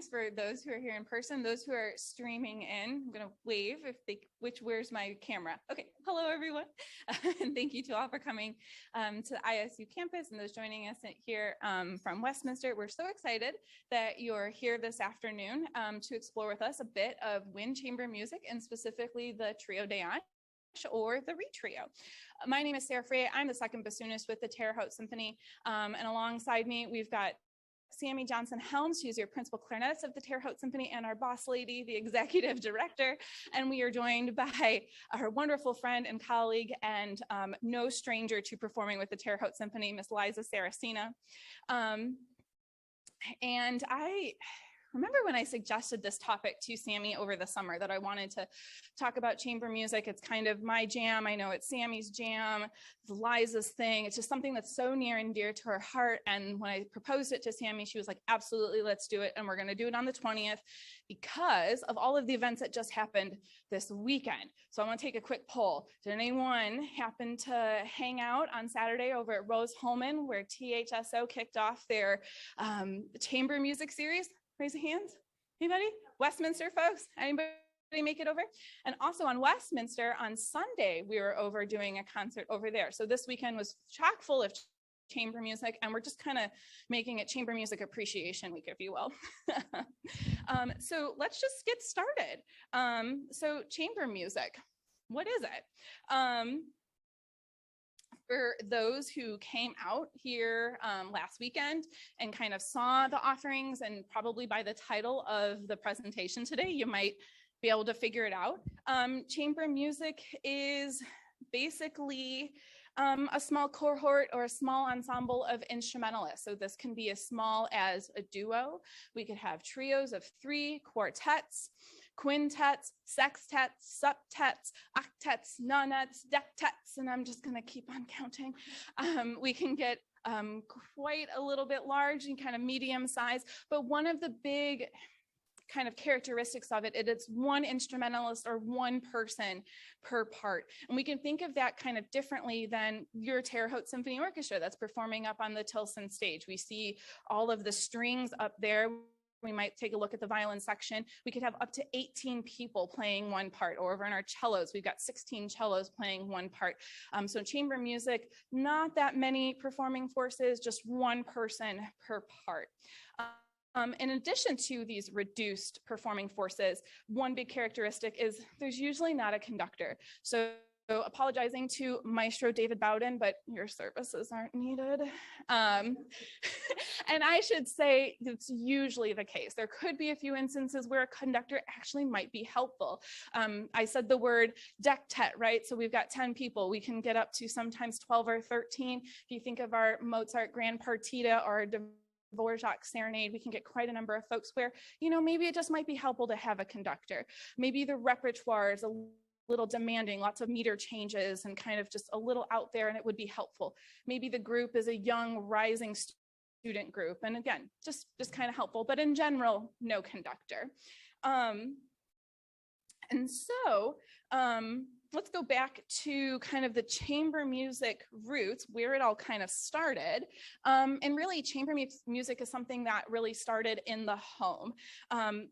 for those who are here in person, those who are streaming in. I'm going to wave where's my camera? Okay, hello everyone. And thank you to all for coming to the ISU campus and those joining us here from Westminster. We're so excited that you're here this afternoon to explore with us a bit of wind chamber music and specifically the Trio de Ange or the Re-Trio. My name is Sara Fruehe. I'm the second bassoonist with the Terre, Haute Symphony. And alongside me, we've got Sammy Johnson-Helms, who's your principal clarinetist of the Terre Haute Symphony, and our boss lady, the executive director. And we are joined by our wonderful friend and colleague and no stranger to performing with the Terre Haute Symphony, Miss Liza Saracina. And I remember when I suggested this topic to Sammy over the summer that I wanted to talk about chamber music. It's kind of my jam. I know it's Sammy's jam, it's Liza's thing. It's just something that's so near and dear to her heart. And when I proposed it to Sammy, she was like, absolutely, let's do it. And we're going to do it on the 20th because of all of the events that just happened this weekend. So I want to take a quick poll. Did anyone happen to hang out on Saturday over at Rose-Hulman where THSO kicked off their chamber music series? Raise your hands. Anybody? Westminster folks? Anybody make it over? And also on Westminster on Sunday, we were over doing a concert over there. So this weekend was chock full of chamber music, and we're just kind of making it Chamber Music Appreciation Week, if you will. So let's just get started. So chamber music, what is it? For those who came out here last weekend and kind of saw the offerings, and probably by the title of the presentation today, you might be able to figure it out. Chamber music is basically a small cohort or a small ensemble of instrumentalists. So this can be as small as a duo. We could have trios of 3, quartets, quintets, sextets, septets, octets, nonettes, dectets, and I'm just going to keep on counting. We can get quite a little bit large and kind of medium size, but one of the big kind of characteristics of it, it's one instrumentalist or one person per part. And we can think of that kind of differently than your Terre Haute Symphony Orchestra that's performing up on the Tilson stage. We see all of the strings up there. We might take a look at the violin section. We could have up to 18 people playing one part, or over in our cellos, we've got 16 cellos playing one part. So chamber music, not that many performing forces, just one person per part. In addition to these reduced performing forces, one big characteristic is there's usually not a conductor. So apologizing to Maestro David Bowden, but your services aren't needed. And I should say it's usually the case. There could be a few instances where a conductor actually might be helpful. I said the word dectet, right? So we've got 10 people. We can get up to sometimes 12 or 13. If you think of our Mozart Grand Partita or Dvorak Serenade, we can get quite a number of folks where, you know, maybe it just might be helpful to have a conductor. Maybe the repertoire is a little demanding, lots of meter changes and kind of just a little out there, and it would be helpful. Maybe the group is a young rising student group, and again, just kind of helpful, but in general, no conductor. And so let's go back to kind of the chamber music roots, where it all kind of started. And really, chamber music is something that really started in the home.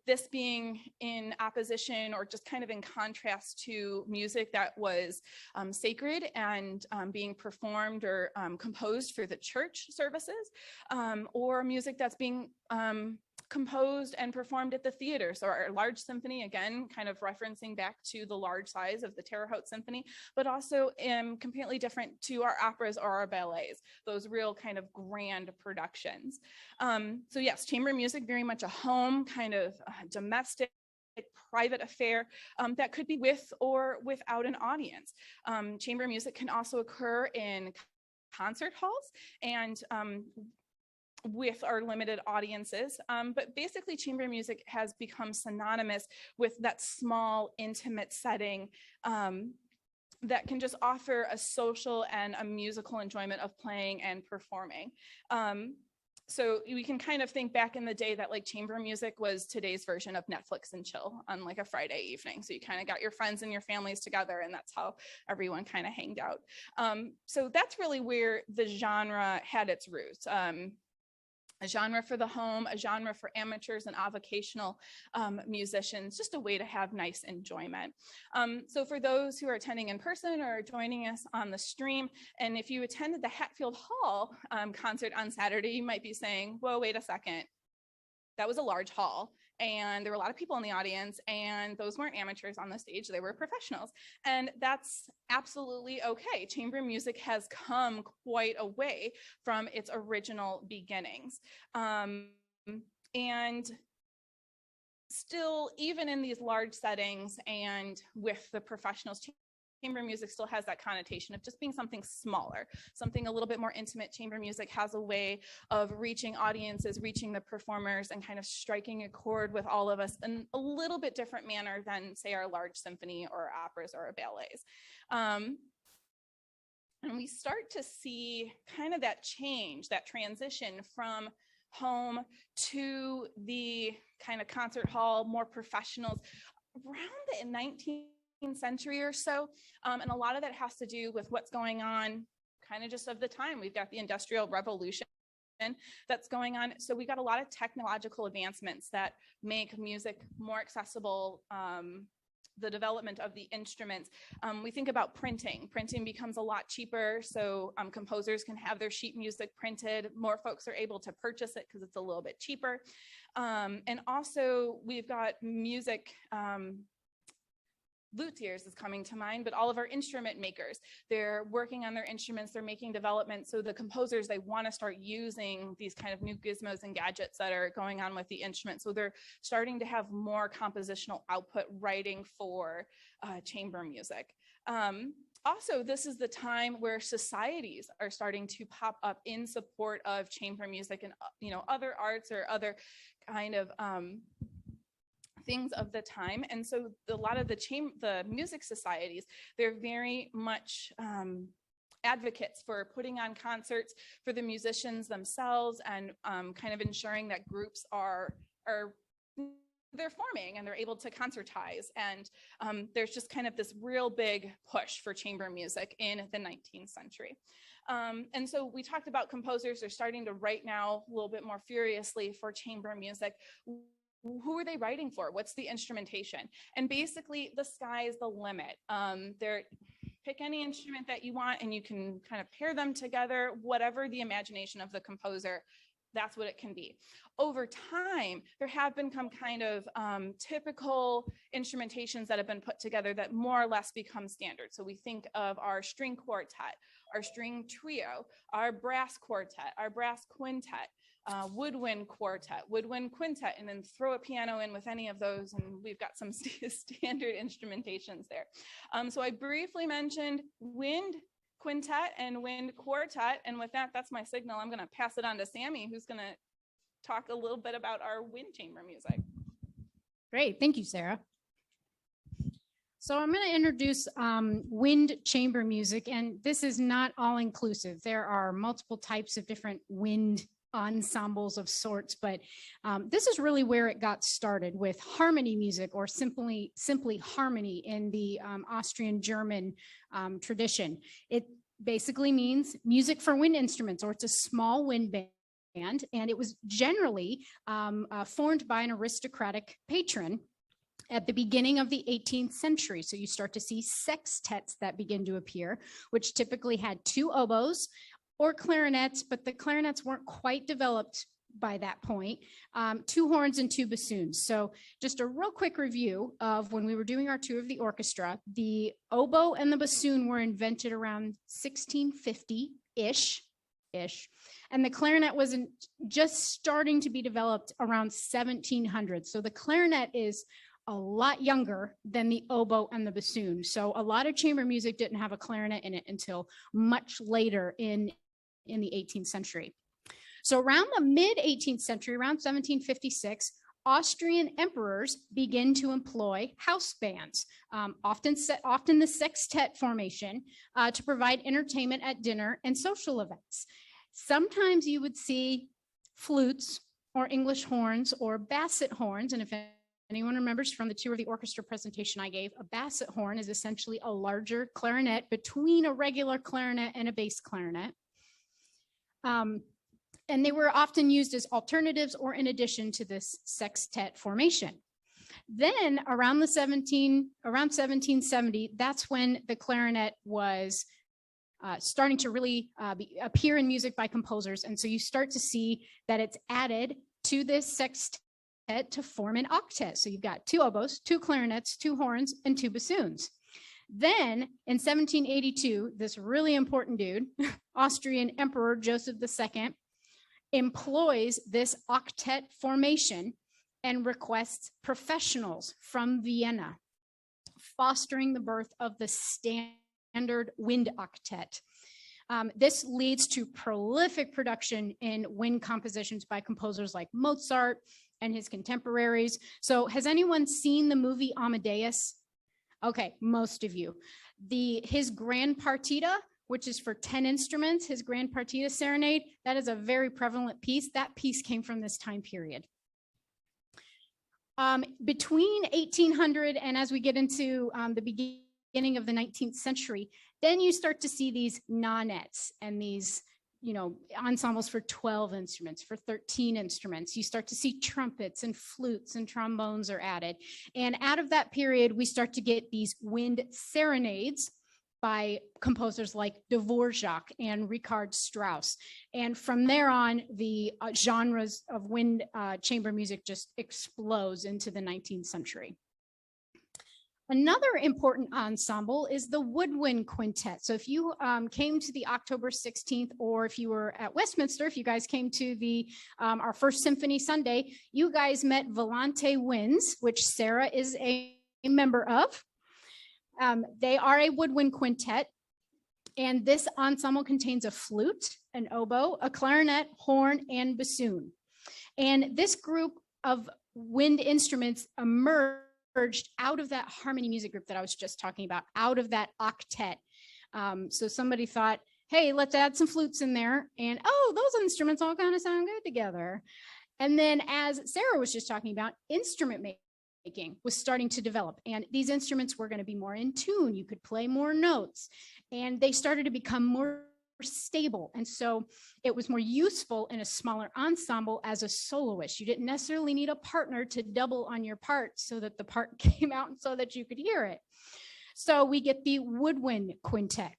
This being in opposition or just kind of in contrast to music that was sacred and being performed or composed for the church services, or music that's being composed and performed at the theater. So our large symphony, again, kind of referencing back to the large size of the Terre Haute Symphony, but also completely different to our operas or our ballets, those real kind of grand productions. So yes, chamber music, very much a home kind of domestic, private affair that could be with or without an audience. Chamber music can also occur in concert halls and with our limited audiences, but basically chamber music has become synonymous with that small, intimate setting that can just offer a social and a musical enjoyment of playing and performing. So we can kind of think back in the day that like chamber music was today's version of Netflix and chill on like a Friday evening. So you kind of got your friends and your families together, and that's how everyone kind of hanged out. So that's really where the genre had its roots. a genre for the home, a genre for amateurs and avocational musicians, just a way to have nice enjoyment. So for those who are attending in person or joining us on the stream, and if you attended the Hatfield Hall concert on Saturday, you might be saying, whoa, wait a second. That was a large hall, and there were a lot of people in the audience, and those weren't amateurs on the stage, they were professionals. And that's absolutely okay. Chamber music has come quite a way from its original beginnings. And still, even in these large settings and with the professionals, chamber music still has that connotation of just being something smaller, something a little bit more intimate. Chamber music has a way of reaching audiences, reaching the performers, and kind of striking a chord with all of us in a little bit different manner than, say, our large symphony or operas or ballets. And we start to see kind of that change, that transition from home to the kind of concert hall, more professionals around the 19th century or so. And a lot of that has to do with what's going on kind of just of the time. We've got the Industrial Revolution that's going on. So we got a lot of technological advancements that make music more accessible, the development of the instruments. We think about printing. Printing becomes a lot cheaper, so composers can have their sheet music printed. More folks are able to purchase it because it's a little bit cheaper. And also we've got music, luthiers is coming to mind, but all of our instrument makers, they're working on their instruments, they're making developments. So the composers, they want to start using these kind of new gizmos and gadgets that are going on with the instrument. So they're starting to have more compositional output writing for chamber music. Also, this is the time where societies are starting to pop up in support of chamber music and other arts or other kind of things of the time. And so a lot of the music societies, they're very much advocates for putting on concerts for the musicians themselves, and kind of ensuring that groups they're forming and they're able to concertize. And there's just kind of this real big push for chamber music in the 19th century. And so we talked about composers are starting to write now a little bit more furiously for chamber music. Who are they writing for? What's the instrumentation? And basically the sky is the limit. Pick any instrument that you want and you can kind of pair them together, whatever the imagination of the composer, that's what it can be. Over time, there have been some kind of typical instrumentations that have been put together that more or less become standard. So we think of our string quartet, our string trio, our brass quartet, our brass quintet, woodwind quartet, woodwind quintet, and then throw a piano in with any of those, and we've got some standard instrumentations there. So I briefly mentioned wind quintet and wind quartet, and with that, that's my signal. I'm going to pass it on to Sammy, who's going to talk a little bit about our wind chamber music. Great, thank you, Sarah. So I'm going to introduce wind chamber music, and this is not all inclusive. There are multiple types of different wind ensembles of sorts, but this is really where it got started with harmony music, or simply harmony in the Austrian-German tradition. It basically means music for wind instruments, or it's a small wind band, and it was generally formed by an aristocratic patron at the beginning of the 18th century. So you start to see sextets that begin to appear, which typically had 2 oboes or clarinets, but the clarinets weren't quite developed by that point, 2 horns and 2 bassoons. So just a real quick review of when we were doing our tour of the orchestra, the oboe and the bassoon were invented around 1650-ish, and the clarinet was just starting to be developed around 1700. So the clarinet is a lot younger than the oboe and the bassoon. So a lot of chamber music didn't have a clarinet in it until much later in the 18th century. So around the mid 18th century, around 1756, Austrian emperors begin to employ house bands, often the sextet formation, to provide entertainment at dinner and social events. Sometimes you would see flutes or English horns or basset horns, and if anyone remembers from the tour of the orchestra presentation I gave, a basset horn is essentially a larger clarinet between a regular clarinet and a bass clarinet. And they were often used as alternatives or in addition to this sextet formation. Then around 1770, that's when the clarinet was starting to really appear in music by composers. And so you start to see that it's added to this sextet to form an octet. So you've got 2 oboes, 2 clarinets, 2 horns, and 2 bassoons. Then in 1782, this really important dude, Austrian Emperor Joseph II, employs this octet formation and requests professionals from Vienna, fostering the birth of the standard wind octet. This leads to prolific production in wind compositions by composers like Mozart and his contemporaries. So has anyone seen the movie Amadeus? Okay, most of you. His Grand Partita, which is for 10 instruments, his Grand Partita Serenade, that is a very prevalent piece. That piece came from this time period. Between 1800 and as we get into the beginning of the 19th century, then you start to see these nonets and these, ensembles for 12 instruments, for 13 instruments. You start to see trumpets and flutes and trombones are added. And out of that period, we start to get these wind serenades by composers like Dvorak and Richard Strauss. And from there on, the genres of wind chamber music just explodes into the 19th century. Another important ensemble is the woodwind quintet. So if you came to the October 16th, or if you were at Westminster, if you guys came to the our first Symphony Sunday, you guys met Volante Winds, which Sara is a member of. They are a woodwind quintet, and this ensemble contains a flute, an oboe, a clarinet, horn, and bassoon. And this group of wind instruments emerged out of that harmony music group that I was just talking about, out of that octet. So somebody thought, hey, let's add some flutes in there. And oh, those instruments all kind of sound good together. And then as Sara was just talking about, instrument making was starting to develop. And these instruments were going to be more in tune. You could play more notes. And they started to become more stable. And so it was more useful in a smaller ensemble as a soloist. You didn't necessarily need a partner to double on your part so that the part came out so that you could hear it. So we get the woodwind quintet.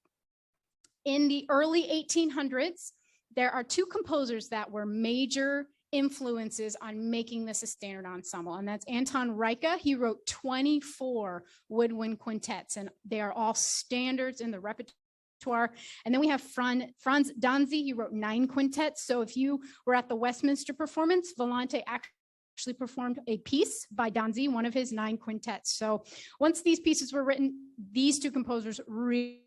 In the early 1800s, there are 2 composers that were major influences on making this a standard ensemble, and that's Anton Reicha. He wrote 24 woodwind quintets, and they are all standards in the repertoire. And then we have Franz Danzi. He wrote 9 quintets. So if you were at the Westminster performance, Volante actually performed a piece by Danzi, one of his 9 quintets. So once these pieces were written, these 2 composers really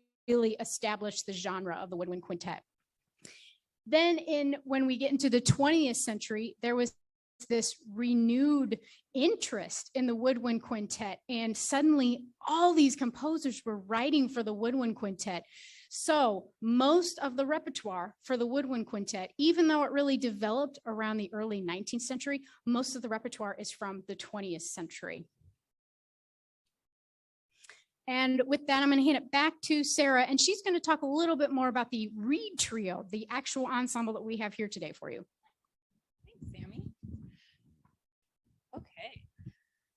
established the genre of the woodwind quintet. Then when we get into the 20th century, there was this renewed interest in the woodwind quintet, and suddenly all these composers were writing for the woodwind quintet. So most of the repertoire for the woodwind quintet, even though it really developed around the early 19th century, most of the repertoire is from the 20th century. And with that, I'm going to hand it back to Sara, and she's going to talk a little bit more about the reed trio, the actual ensemble that we have here today for you. Thanks, Sammy. Okay,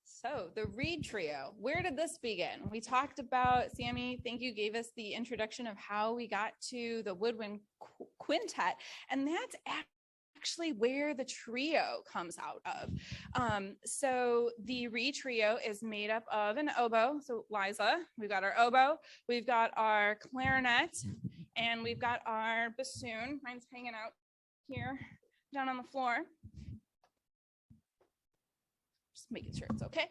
so the reed trio, where did this begin? We talked about, Sammy, thank you, gave us the introduction of how we got to the woodwind quintet, and that's actually where the trio comes out of. So the reed trio is made up of an oboe. So Liza, we've got our oboe, we've got our clarinet, and we've got our bassoon. Mine's hanging out here down on the floor. Just making sure it's okay.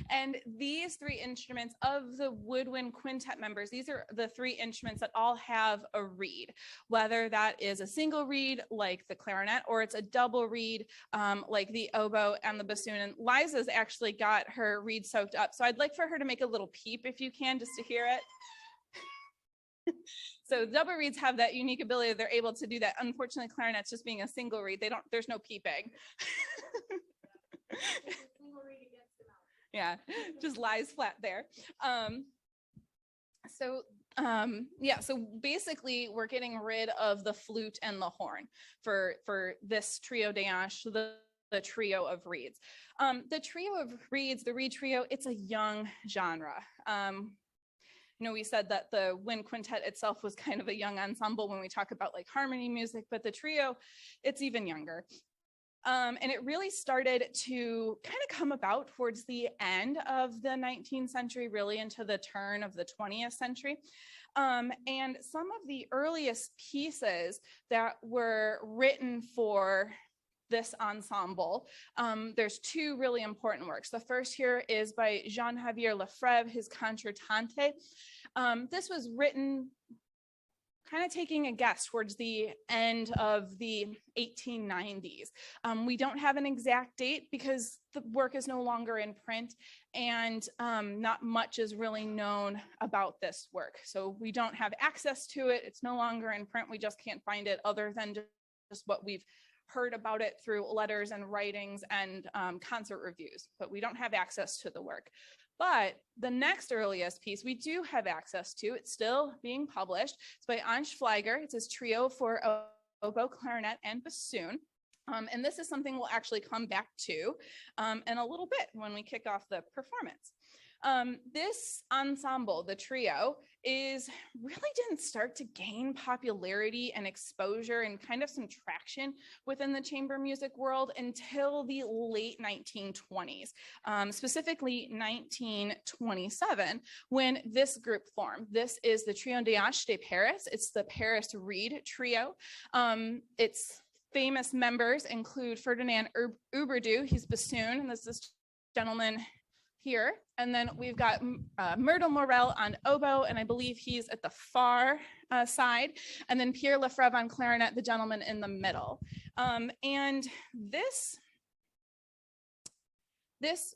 And these 3 instruments of the woodwind quintet members, these are the 3 instruments that all have a reed, whether that is a single reed like the clarinet, or it's a double reed like the oboe and the bassoon. And Liza's actually got her reed soaked up, so I'd like for her to make a little peep if you can, just to hear it. So double reeds have that unique ability, they're able to do that. Unfortunately, clarinets, just being a single reed, there's no peeping. Yeah, just lies flat there. So Yeah, so basically we're getting rid of the flute and the horn for this trio de hanche, the trio of reeds. The trio of reeds, the reed trio, it's a young genre. You know, we said that the wind quintet itself was kind of a young ensemble when we talk about like harmony music, but the trio, it's even younger. And it really started to kind of come about towards the end of the 19th century, really into the turn of the 20th century. And some of the earliest pieces that were written for this ensemble, there's two really important works. The first here is by Jean-Javier Lefebvre, his Concertante. This was written kind of taking a guess towards the end of the 1890s. We don't have an exact date because the work is no longer in print, and not much is really known about this work. So we don't have access to it. It's no longer in print. We just can't find it other than just what we've heard about it through letters and writings and concert reviews, but we don't have access to the work. But the next earliest piece we do have access to, it's still being published. It's by Ange Flieger. It's his trio for oboe, clarinet, and bassoon. And this is something we'll actually come back to in a little bit when we kick off the performance. This ensemble, the trio, really didn't start to gain popularity and exposure and kind of some traction within the chamber music world until the late 1920s, specifically 1927, when this group formed. This is the Trio de hanche de Paris. It's the Paris Reed Trio. Its famous members include Ferdinand Uberdu, he's bassoon, and this is gentleman here. And then we've got Myrtle Morel on oboe, and I believe he's at the far side. And then Pierre Lefebvre on clarinet, the gentleman in the middle. And this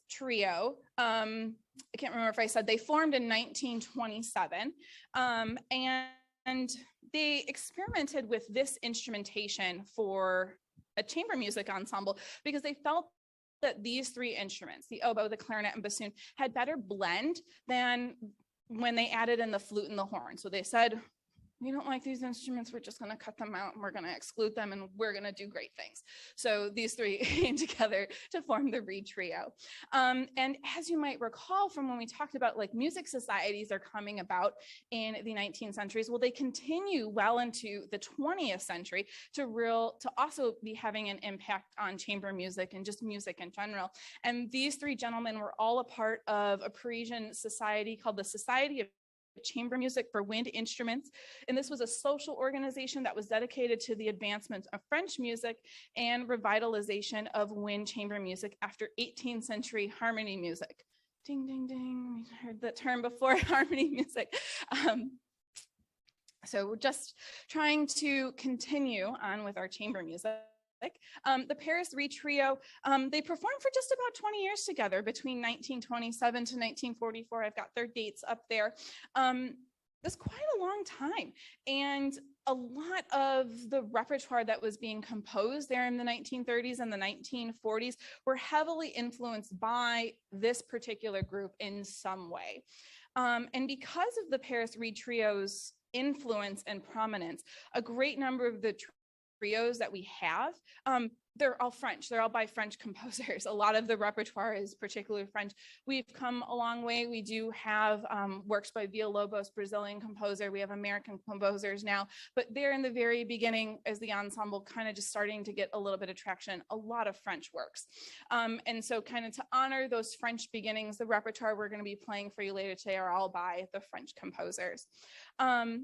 trio, I can't remember if I said they formed in 1927. And they experimented with this instrumentation for a chamber music ensemble because they felt that these three instruments, the oboe, the clarinet, and bassoon, had better blend than when they added in the flute and the horn. So they said, we don't like these instruments, we're just going to cut them out and we're going to exclude them and we're going to do great things. So these three came together to form the Reed Trio. And as you might recall from when we talked about like music societies are coming about in the 19th centuries, well, they continue well into the 20th century to also be having an impact on chamber music and just music in general. And these three gentlemen were all a part of a Parisian society called the Society of Chamber Music for Wind Instruments. And this was a social organization that was dedicated to the advancement of French music and revitalization of wind chamber music after 18th century harmony music. Ding, ding, ding. We heard the term before, harmony music. So we're just trying to continue on with our chamber music. The Paris Reed Trio, they performed for just about 20 years together between 1927 to 1944. I've got their dates up there. That's quite a long time. And a lot of the repertoire that was being composed there in the 1930s and the 1940s were heavily influenced by this particular group in some way. And because of the Paris Reed Trio's influence and prominence, a great number of the trios that we have, they're all French. They're all by French composers. A lot of the repertoire is particularly French. We've come a long way. We do have works by Villalobos, Brazilian composer. We have American composers now, but they're in the very beginning as the ensemble kind of just starting to get a little bit of traction, a lot of French works. And so kind of to honor those French beginnings, the repertoire we're going to be playing for you later today are all by the French composers. The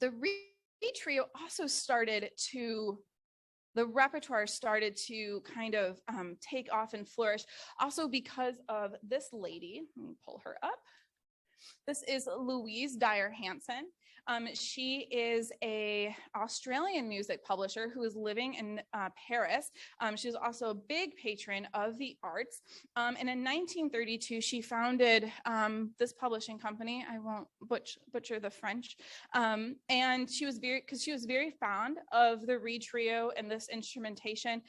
Reed Trio also the repertoire started to kind of take off and flourish also because of this lady. Let me pull her up. This is Louise Dyer Hansen. She is an Australian music publisher who is living in Paris. She was also a big patron of the arts. And in 1932, she founded this publishing company. I won't butcher the French. And she was very fond of the Reed Trio and this instrumentation,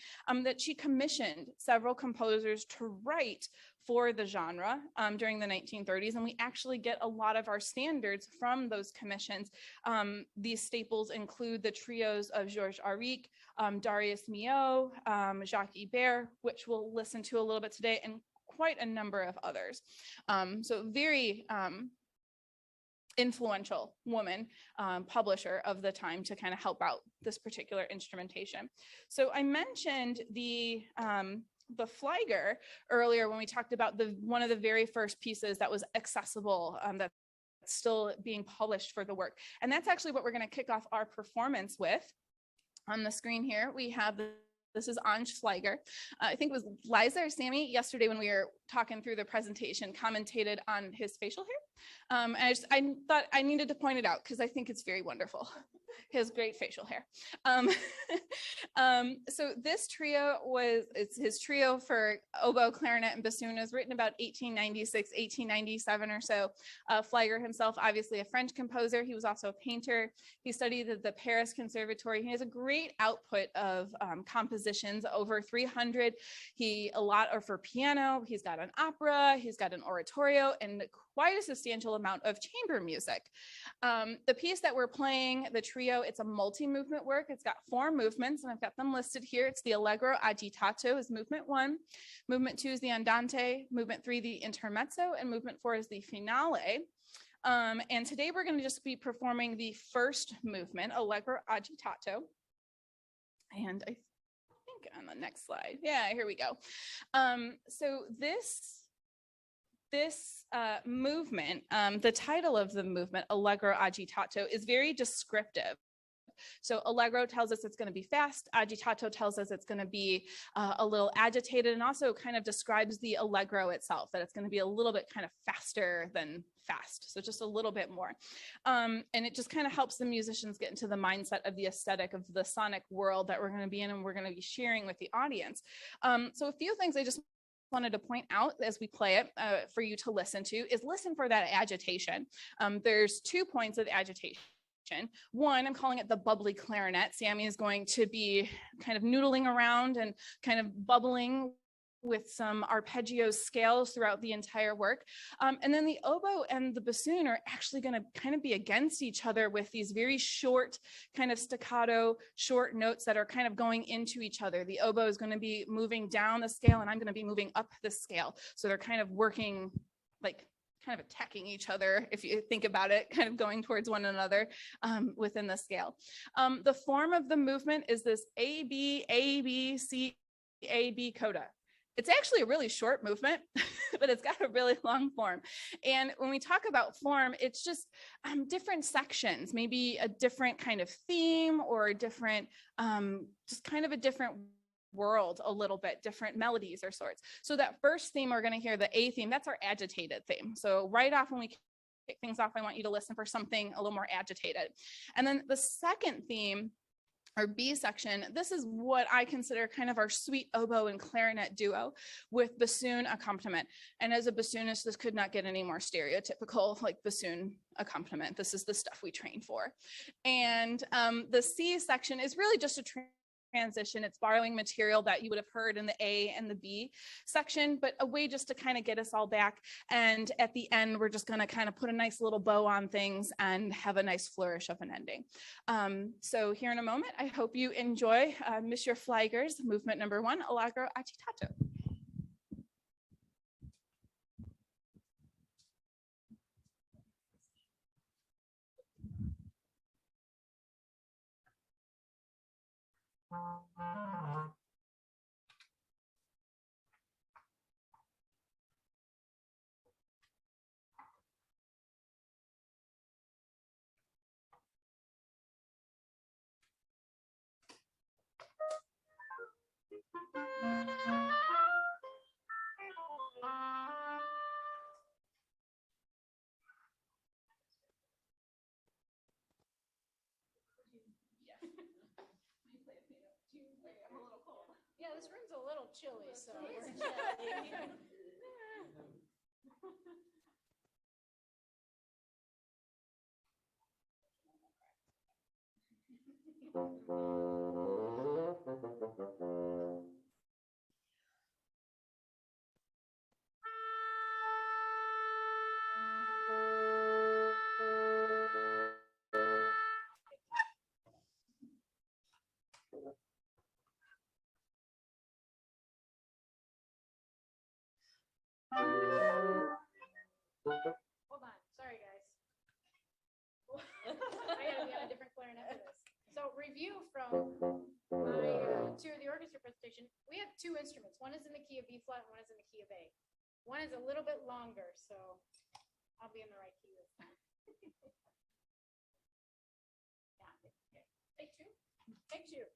that she commissioned several composers to write for the genre during the 1930s, and we actually get a lot of our standards from those commissions. These staples include the trios of Georges Auric, Darius Milhaud, Jacques Ibert, which we'll listen to a little bit today, and quite a number of others. So very influential woman publisher of the time to kind of help out this particular instrumentation. So I mentioned the Flieger earlier when we talked about one of the very first pieces that was accessible, that's still being published for the work. And that's actually what we're going to kick off our performance with. On the screen here, we have this is Ange Flieger. I think it was Liza or Sammy yesterday when we were talking through the presentation commentated on his facial hair. And I thought I needed to point it out because I think it's very wonderful. His great facial hair. So this trio it's his trio for oboe, clarinet, and bassoon. It was written about 1896, 1897 or so. Flieger himself, obviously a French composer. He was also a painter. He studied at the Paris Conservatory. He has a great output of compositions, over 300. A lot are for piano. He's got an opera. He's got an oratorio, and quite a substantial amount of chamber music. The piece that we're playing, the trio, it's a multi-movement work. It's got 4 movements, and I've got them listed here. It's the Allegro agitato is movement 1. Movement 2 is the Andante. Movement 3, the Intermezzo. And movement 4 is the Finale. And today we're going to just be performing the first movement, Allegro agitato. And I think on the next slide. Yeah, here we go. So this movement, the title of the movement, Allegro agitato, is very descriptive. So Allegro tells us it's going to be fast. Agitato tells us it's going to be a little agitated, and also kind of describes the Allegro itself, that it's going to be a little bit kind of faster than fast. So just a little bit more. And it just kind of helps the musicians get into the mindset of the aesthetic of the sonic world that we're going to be in and we're going to be sharing with the audience. So a few things I just wanted to point out as we play it for you to listen to is listen for that agitation. There's 2 points of agitation. One, I'm calling it the bubbly clarinet. Sammy is going to be kind of noodling around and kind of bubbling with some arpeggio scales throughout the entire work. And then the oboe and the bassoon are actually going to kind of be against each other with these very short kind of staccato short notes that are kind of going into each other. The oboe is going to be moving down the scale and I'm going to be moving up the scale. So they're kind of working like kind of attacking each other, if you think about it, kind of going towards one another within the scale. The form of the movement is this A, B, A, B, C, A, B coda. It's actually a really short movement, but it's got a really long form. And when we talk about form, it's just different sections, maybe a different kind of theme or a different, just kind of a different world, a little bit different melodies or sorts. So that first theme we're going to hear, the A theme, that's our agitated theme. So right off when we kick things off, I want you to listen for something a little more agitated. And then the second theme, or B section, this is what I consider kind of our sweet oboe and clarinet duo with bassoon accompaniment. And as a bassoonist, this could not get any more stereotypical like bassoon accompaniment. This is the stuff we train for. And the C section is really just a transition. It's borrowing material that you would have heard in the A and the B section, but a way just to kind of get us all back. And at the end, we're just going to kind of put a nice little bow on things and have a nice flourish of an ending. So here in a moment, I hope you enjoy Monsieur Flieger's movement number 1, Allegro agitato. Yeah, this room's a little chilly, so we're Hold on, sorry guys. I gotta be on a different clarinet for this. So review from my tour of the orchestra presentation. We have two instruments. One is in the key of B flat, one is in the key of A. One is a little bit longer, so I'll be in the right key this time. Yeah, okay. Take two. Take two.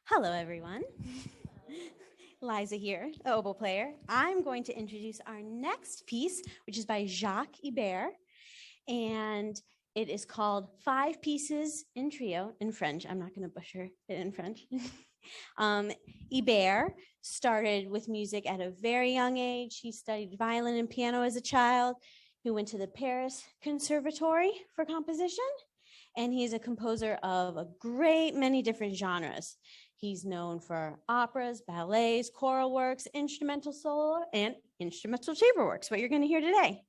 Hello, everyone. Liza here, the oboe player. I'm going to introduce our next piece, which is by Jacques Ibert, and it is called Five Pieces in Trio in French. I'm not going to butcher it in French. Ibert started with music at a very young age. He studied violin and piano as a child. He went to the Paris Conservatory for composition, and he's a composer of a great many different genres. He's known for operas, ballets, choral works, instrumental solo, and instrumental chamber works, what you're going to hear today.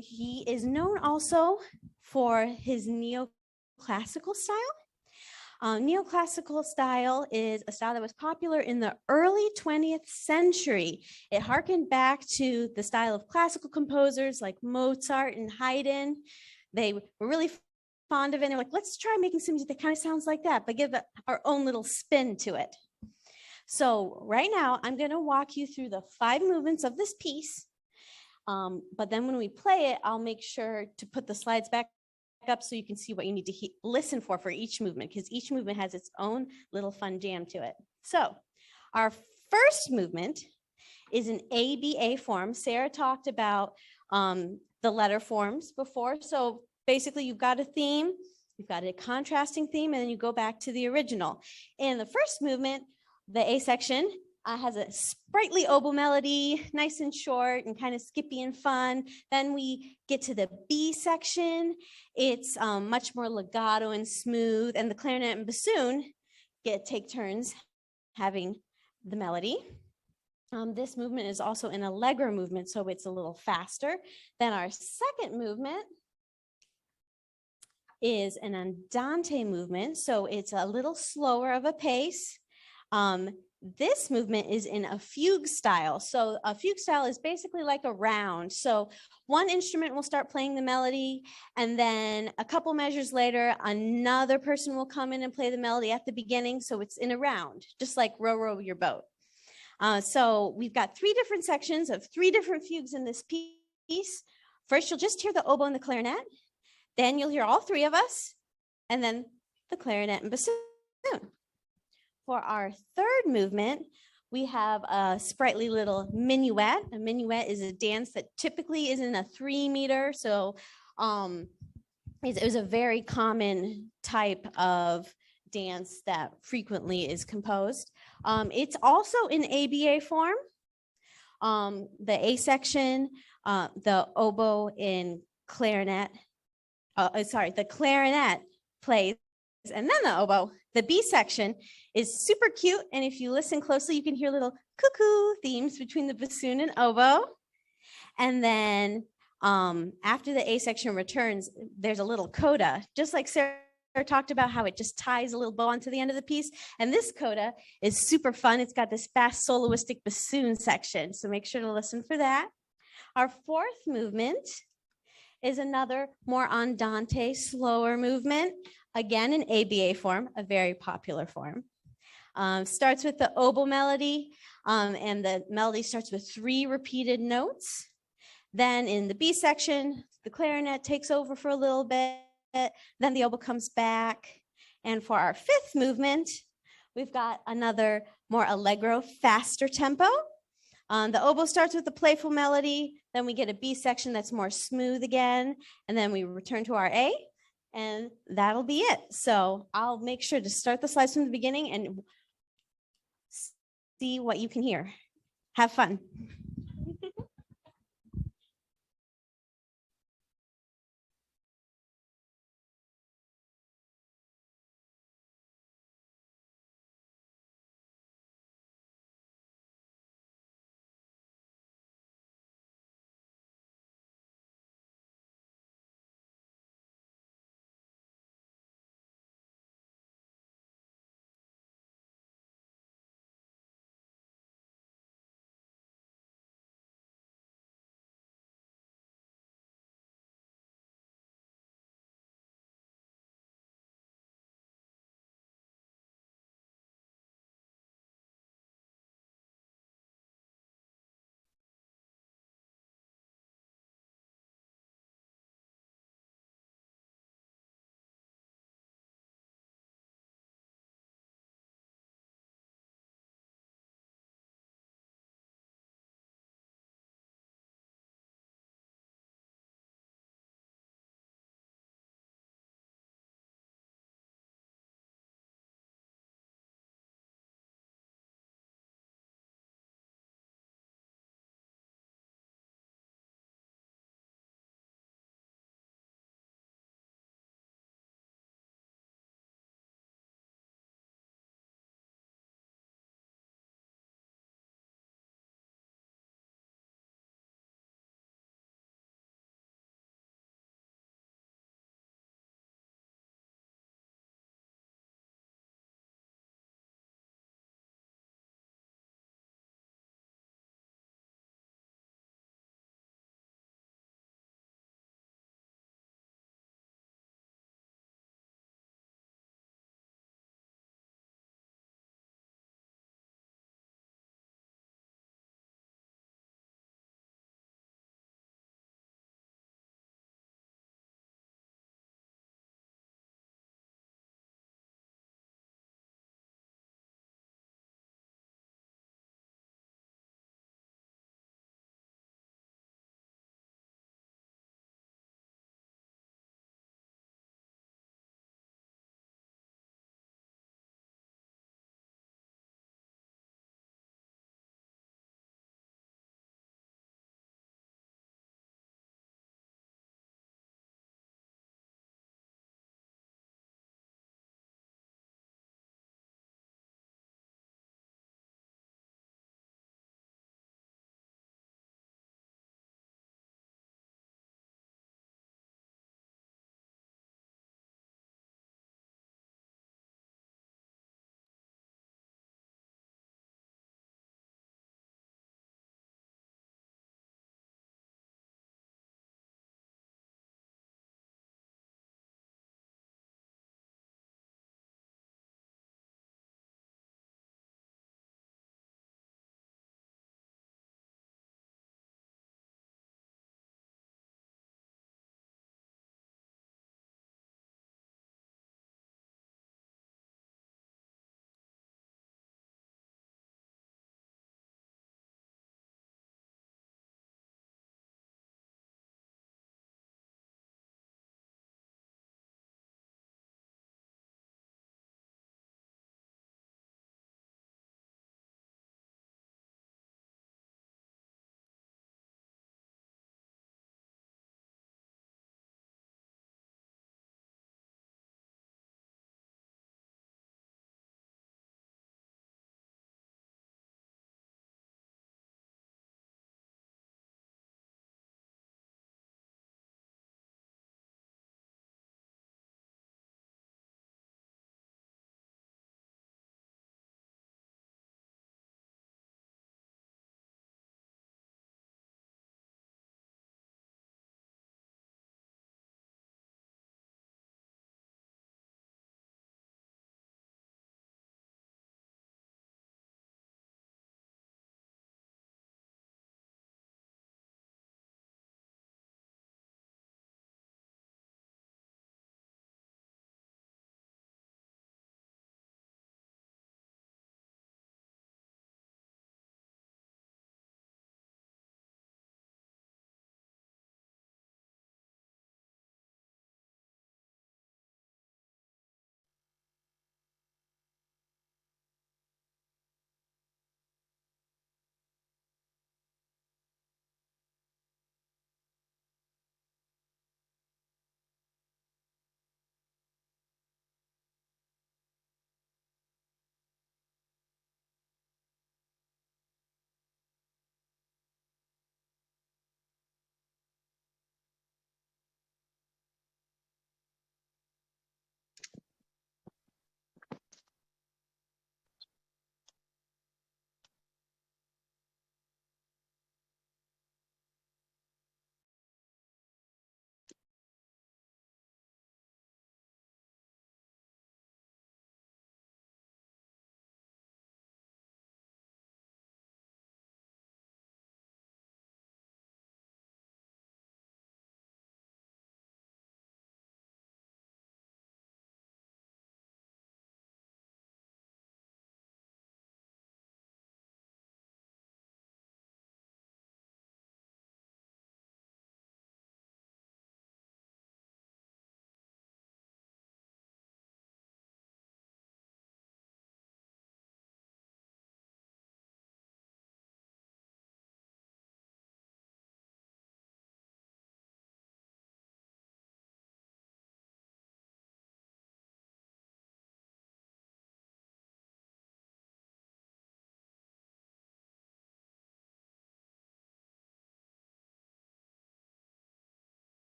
He is known also for his neoclassical style. Neoclassical style is a style that was popular in the early 20th century. It harkened back to the style of classical composers like Mozart and Haydn. They were really fond of it. And they're like, let's try making some music that kind of sounds like that, but give it our own little spin to it. So right now, I'm going to walk you through the 5 movements of this piece. But then when we play it, I'll make sure to put the slides back up so you can see what you need to listen for each movement, because each movement has its own little fun jam to it. So our first movement is an ABA form. Sara talked about the letter forms before. So basically, you've got a theme, you've got a contrasting theme, and then you go back to the original. In the first movement, the A section has a sprightly oboe melody, nice and short and kind of skippy and fun. Then we get to the B section. It's much more legato and smooth, and the clarinet and bassoon take turns having the melody. This movement is also an allegro movement, so it's a little faster. Then our second movement is an andante movement, so it's a little slower of a pace. This movement is in a fugue style. So a fugue style is basically like a round. So one instrument will start playing the melody, and then a couple measures later, another person will come in and play the melody at the beginning. So it's in a round, just like row, row your boat. So we've got 3 different sections of 3 different fugues in this piece. First, you'll just hear the oboe and the clarinet. Then you'll hear all 3 of us, and then the clarinet and bassoon. For our third movement, we have a sprightly little minuet. A minuet is a dance that typically is in a 3 meter. So it was a very common type of dance that frequently is composed. It's also in ABA form. The A section, the oboe and clarinet, the clarinet plays, and then the oboe. The B section is super cute, and if you listen closely, you can hear little cuckoo themes between the bassoon and oboe. And then after the A section returns, there's a little coda, just like Sara talked about how it just ties a little bow onto the end of the piece. And this coda is super fun. It's got this fast soloistic bassoon section, so make sure to listen for that. Our fourth movement is another more andante, slower movement. Again, in ABA form, a very popular form. Starts with the oboe melody, and the melody starts with 3 repeated notes. Then in the B section, the clarinet takes over for a little bit, then the oboe comes back. And for our 5th movement, we've got another more allegro, faster tempo. The oboe starts with a playful melody, then we get a B section that's more smooth again, and then we return to our A. And that'll be it. So I'll make sure to start the slides from the beginning and see what you can hear. Have fun.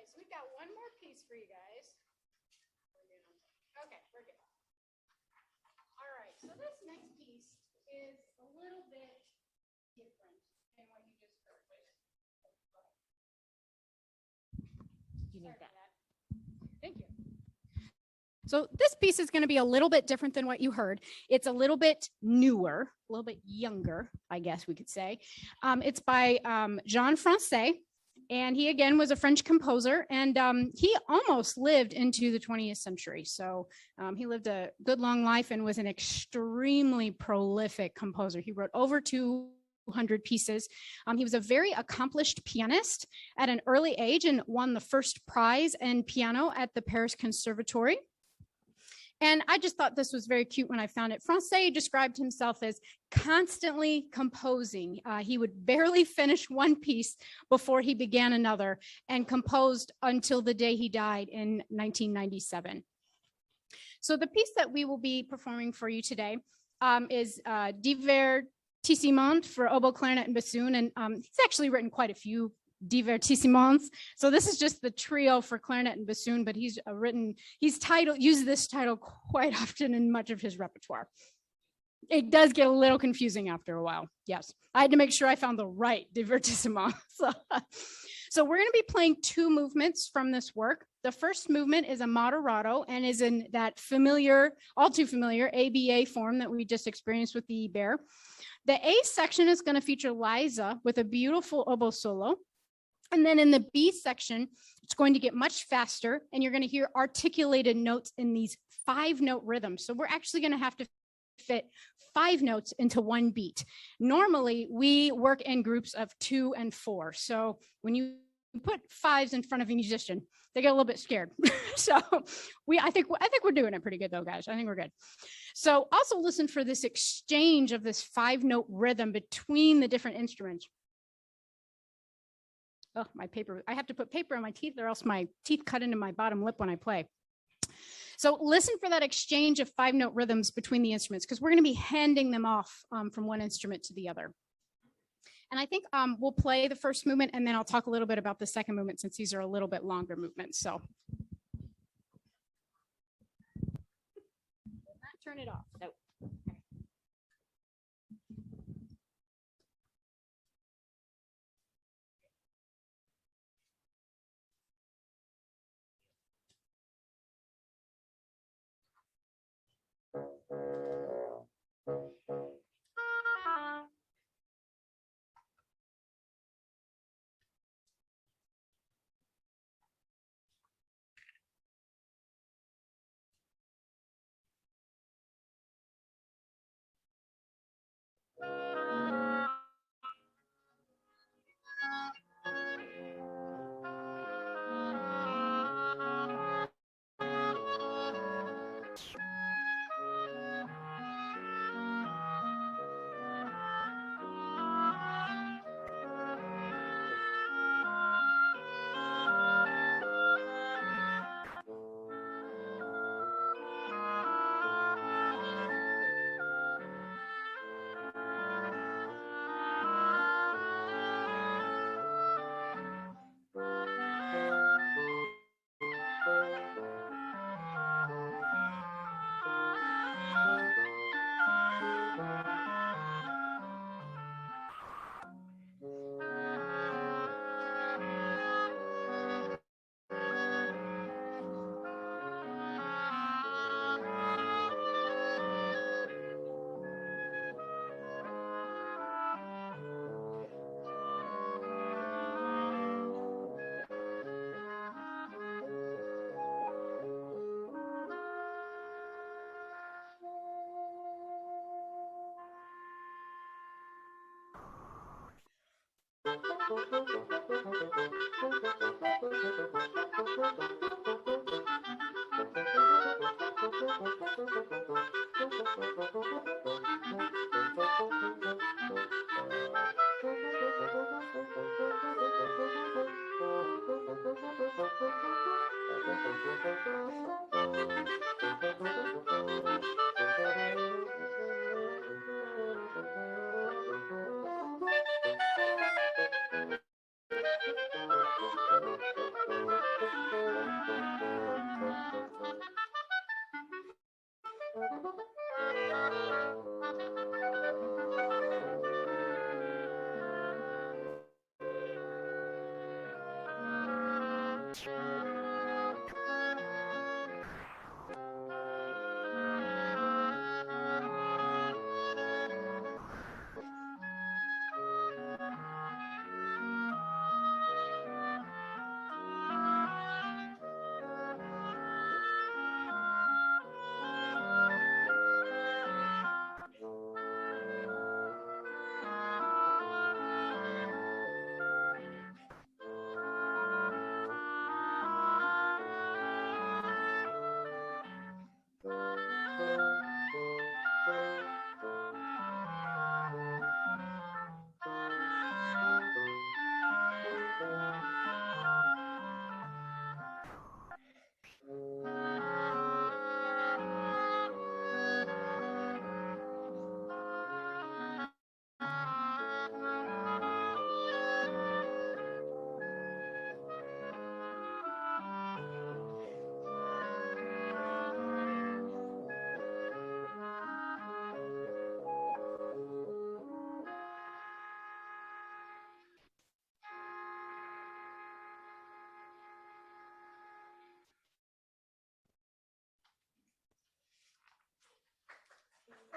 So we've got one more piece for you guys. Okay, we're good. All right, so this next piece is a little bit different than what you just heard. You need that. Thank you. So this piece is going to be a little bit different than what you heard. It's a little bit newer, a little bit younger, I guess we could say. It's by Jean Francais. And he, again, was a French composer, and he almost lived into the 20th century. So he lived a good long life and was an extremely prolific composer. He wrote over 200 pieces. He was a very accomplished pianist at an early age and won the first prize in piano at the Paris Conservatory. And I just thought this was very cute when I found it. Francais described himself as constantly composing. He would barely finish one piece before he began another, and composed until the day he died in 1997. So the piece that we will be performing for you today is Divertissement for oboe, clarinet, and bassoon. And he's actually written quite a few divertissements. So this is just the trio for clarinet and bassoon, but he's used this title quite often in much of his repertoire. It does get a little confusing after a while. Yes, I had to make sure I found the right divertissement. So we're going to be playing two movements from this work. The first movement is a moderato and is in that familiar, all too familiar ABA form that we just experienced with the bear. The A section is going to feature Liza with a beautiful oboe solo. And then in the B section, it's going to get much faster, and you're going to hear articulated notes in these 5-note rhythms. So we're actually going to have to fit 5 notes into one beat. Normally, we work in groups of 2 and 4. So when you put 5s in front of a musician, they get a little bit scared. So I think we're doing it pretty good though, guys. I think we're good. So also listen for this exchange of this 5-note rhythm between the different instruments. Oh, my paper. I have to put paper on my teeth or else my teeth cut into my bottom lip when I play. So listen for that exchange of 5-note rhythms between the instruments, because we're going to be handing them off from one instrument to the other. And I think we'll play the first movement, and then I'll talk a little bit about the second movement, since these are a little bit longer movements. So not turn it off. Nope.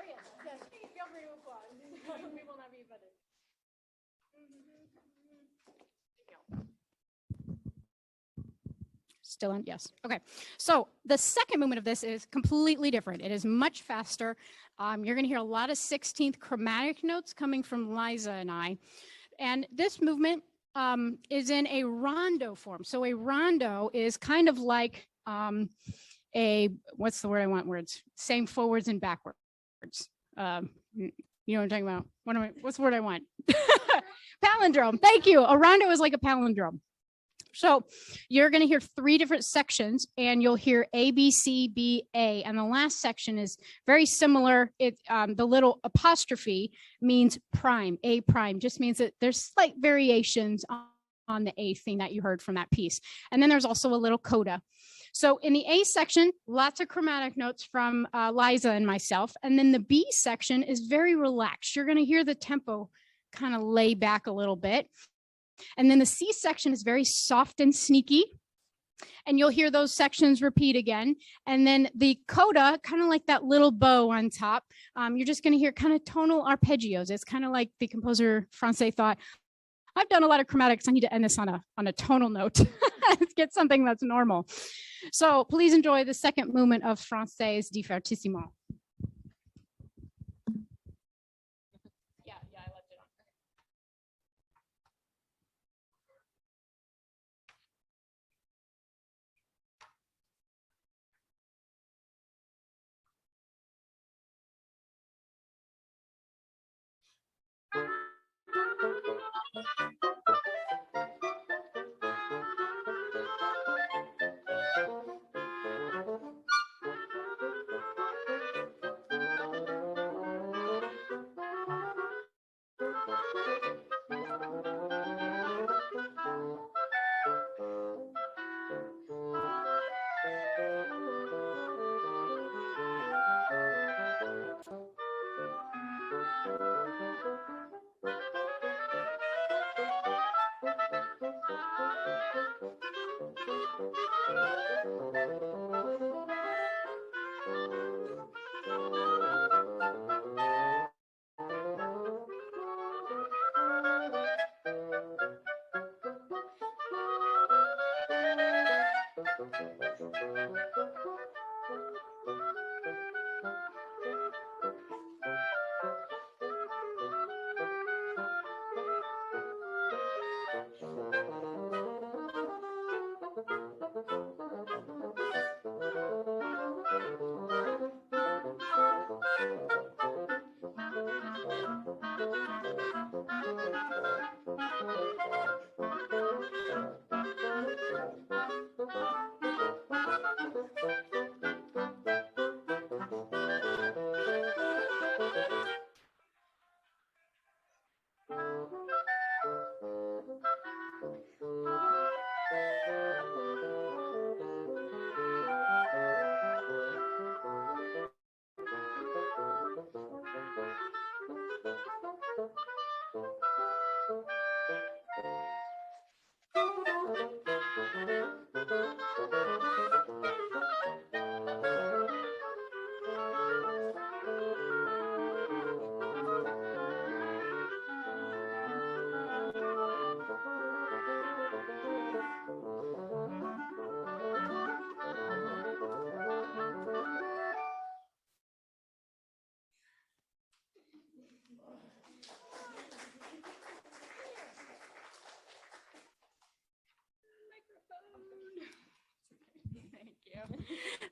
Oh, yes, yes, feel free to applaud. We will not be offended. Still on, yes. Okay, so the second movement of this is completely different. It is much faster. You're going to hear a lot of 16th chromatic notes coming from Liza and I. And this movement is in a rondo form. So a rondo is kind of like what's the word I want? Words, same forwards and backwards. You know what I'm talking about? What's the word I want? Palindrome. Thank you. A rondo is like a palindrome. So you're going to hear three different sections, and you'll hear A, B, C, B, A. And the last section is very similar. The little apostrophe means prime. A prime just means that there's slight variations on the A thing that you heard from that piece. And then there's also a little coda. So in the A section, lots of chromatic notes from Liza and myself. And then the B section is very relaxed. You're going to hear the tempo kind of lay back a little bit. And then the C section is very soft and sneaky. And you'll hear those sections repeat again. And then the coda, kind of like that little bow on top, you're just going to hear kind of tonal arpeggios. It's kind of like the composer Francais thought, I've done a lot of chromatics. I need to end this on a tonal note. Let's get something that's normal. So please enjoy the second movement of Francais Divertissement. Yeah, I left it on.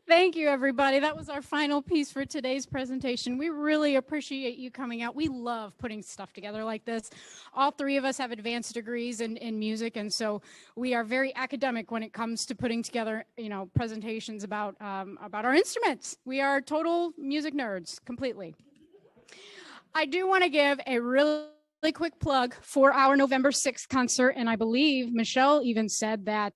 Thank you, everybody. That was our final piece for today's presentation. We really appreciate you coming out. We love putting stuff together like this. All three of us have advanced degrees in music, and so we are very academic when it comes to putting together, presentations about our instruments. We are total music nerds, completely. I do want to give a really quick plug for our November 6th concert, and I believe Michelle even said that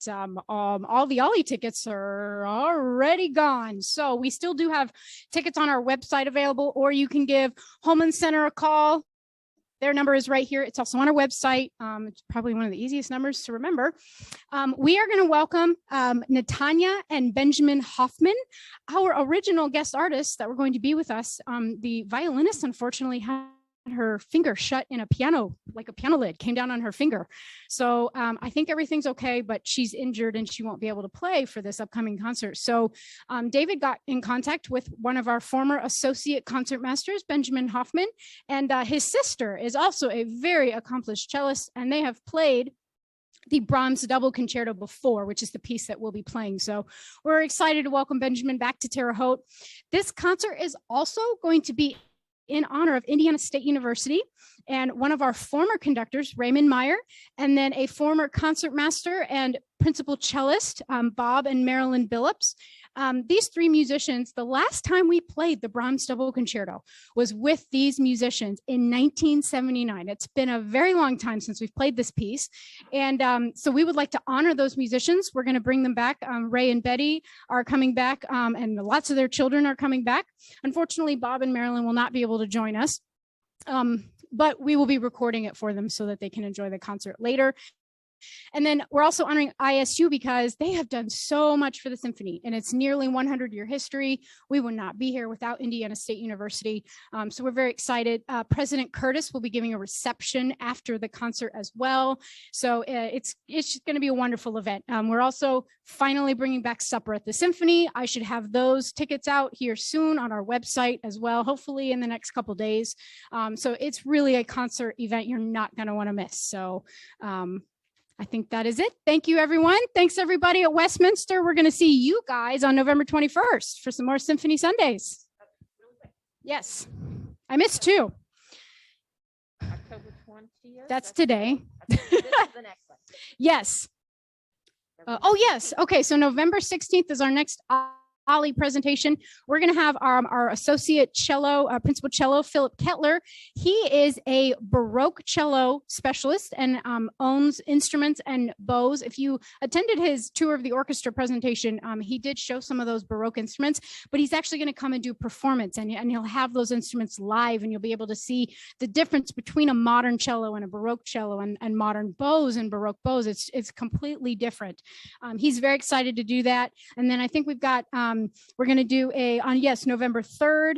all the Ollie tickets are already gone. So we still do have tickets on our website available, or you can give Holman Center a call. Their number is right here. It's also on our website. It's probably one of the easiest numbers to remember. We are going to welcome Natanya and Benjamin Hoffman, our original guest artists that were going to be with us. The violinist, unfortunately, had her finger shut in a piano, like a piano lid came down on her finger. So I think everything's okay, but she's injured and she won't be able to play for this upcoming concert. So David got in contact with one of our former associate concertmasters, Benjamin Hoffman, and his sister is also a very accomplished cellist, and they have played the Brahms double concerto before, which is the piece that we'll be playing. So we're excited to welcome Benjamin back to Terre Haute. This concert is also going to be in honor of Indiana State University and one of our former conductors, Raymond Meyer, and then a former concertmaster and principal cellist, Bob and Marilyn Billups. These three musicians, the last time we played the Brahms double concerto was with these musicians in 1979. It's been a very long time since we've played this piece. And so we would like to honor those musicians. We're going to bring them back. Ray and Betty are coming back, and lots of their children are coming back. Unfortunately, Bob and Marilyn will not be able to join us. But we will be recording it for them so that they can enjoy the concert later. And then we're also honoring ISU because they have done so much for the symphony, and it's nearly 100-year history. We would not be here without Indiana State University. So we're very excited. President Curtis will be giving a reception after the concert as well. So it's just going to be a wonderful event. We're also finally bringing back supper at the symphony. I should have those tickets out here soon on our website as well, hopefully in the next couple days. So it's really a concert event you're not going to want to miss. So I think that is it. Thank you, everyone. Thanks, everybody at Westminster. We're going to see you guys on November 21st for some more Symphony Sundays. Yes, I missed two. October 20th. That's today. This is the next one. Yes. Oh, yes. Okay, so November 16th is our next Ollie presentation. We're going to have our associate cello, principal cello, Philip Kettler. He is a Baroque cello specialist and owns instruments and bows. If you attended his tour of the orchestra presentation, he did show some of those Baroque instruments, but he's actually going to come and do performance, and he'll have those instruments live, and you'll be able to see the difference between a modern cello and a Baroque cello and modern bows and Baroque bows. It's completely different. He's very excited to do that. And then I think we've got we're going to do November 3rd.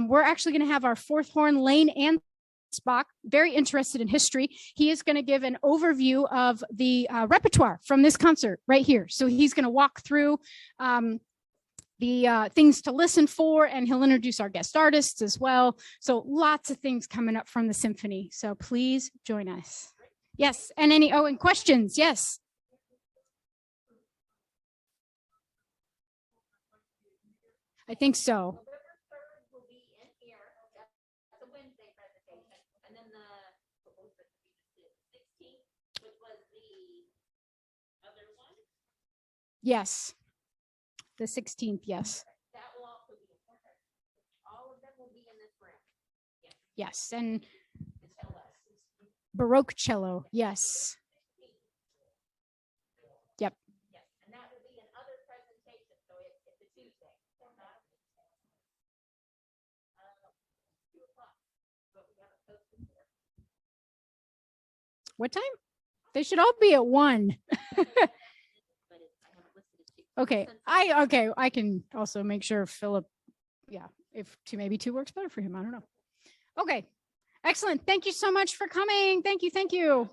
We're actually going to have our fourth horn, Lane Ansbach, very interested in history. He is going to give an overview of the repertoire from this concert right here. So he's going to walk through the things to listen for, and he'll introduce our guest artists as well. So lots of things coming up from the symphony. So please join us. Yes, and and questions? Yes. I think so. November 3rd will be in here. That's a Wednesday presentation. And then the 16th, which was the other one. Yes. The 16th, yes. That will also be in here. All of them will be in this room. Yes, and It's cello. Baroque cello, yes. Yep. Yes, and that will be in other presentations. So it's a Tuesday. Not a Wednesday. 2 o'clock. But we haven't posted for. What time? They should all be at 1. But I haven't listed it. Okay, I can also make sure Philip, if maybe 2 works better for him. I don't know. Okay, excellent. Thank you so much for coming. Thank you.